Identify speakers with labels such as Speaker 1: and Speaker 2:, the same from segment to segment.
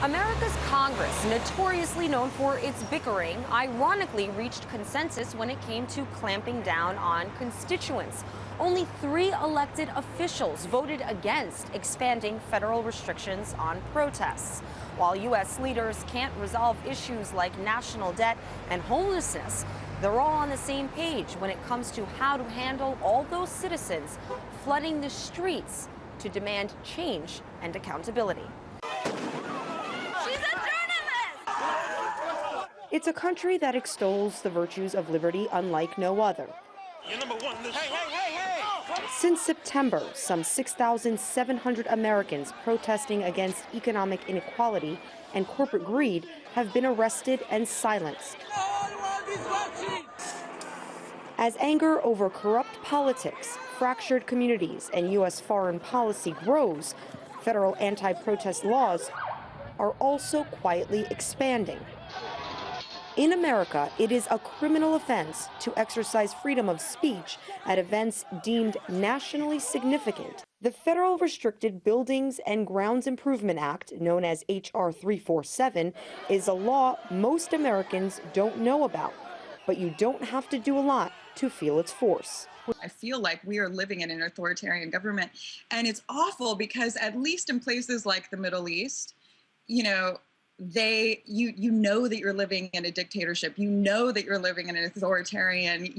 Speaker 1: America's Congress, notoriously known for its bickering, ironically reached consensus when it came to clamping down on constituents. Only 3 elected officials voted against expanding federal restrictions on protests. While U.S. leaders can't resolve issues like national debt and homelessness, they're all on the same page when it comes to how to handle all those citizens flooding the streets to demand change and accountability. It's a country that extols the virtues of liberty unlike no other.
Speaker 2: You're number one in this.
Speaker 1: Since September, some 6,700 Americans protesting against economic inequality and corporate greed have been arrested and silenced. As anger over corrupt politics, fractured communities, and U.S. foreign policy grows, federal anti-protest laws are also quietly expanding. In America, it is a criminal offense to exercise freedom of speech at events deemed nationally significant. The Federal Restricted Buildings and Grounds Improvement Act, known as H.R. 347, is a law most Americans don't know about, but you don't have to do a lot to feel its force.
Speaker 3: I feel like we are living in an authoritarian government, and it's awful because at least in places like the Middle East, you know that you're living in a dictatorship, that you're living in an authoritarian,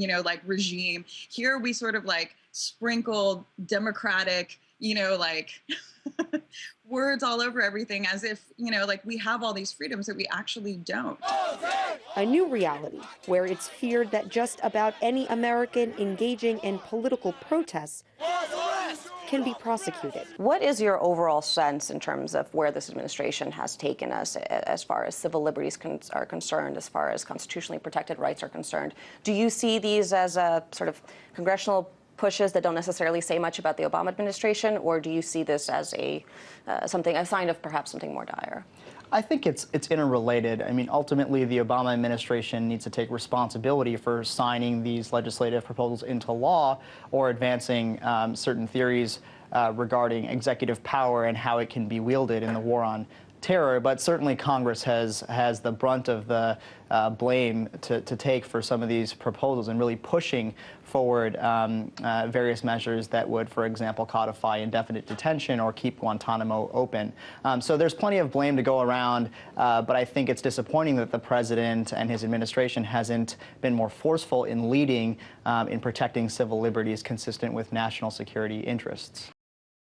Speaker 3: regime. Here we sort of like sprinkle democratic, words all over everything as if, we have all these freedoms that we actually don't.
Speaker 1: A new reality where it's feared that just about any American engaging in political protests can be prosecuted.
Speaker 4: What is your overall sense in terms of where this administration has taken us as far as civil liberties are concerned, as far as constitutionally protected rights are concerned? Do you see these as a sort of congressional pushes that don't necessarily say much about the Obama administration, or do you see this as a sign of perhaps something more dire?
Speaker 5: I think it's interrelated. I mean, ultimately, the Obama administration needs to take responsibility for signing these legislative proposals into law or advancing certain theories regarding executive power and how it can be wielded in the war on terror. But certainly Congress has the brunt of the blame to take for some of these proposals and really pushing forward various measures that would, for example, codify indefinite detention or keep Guantanamo open. So there's plenty of blame to go around, but I think it's disappointing that the president and his administration hasn't been more forceful in leading in protecting civil liberties consistent with national security interests.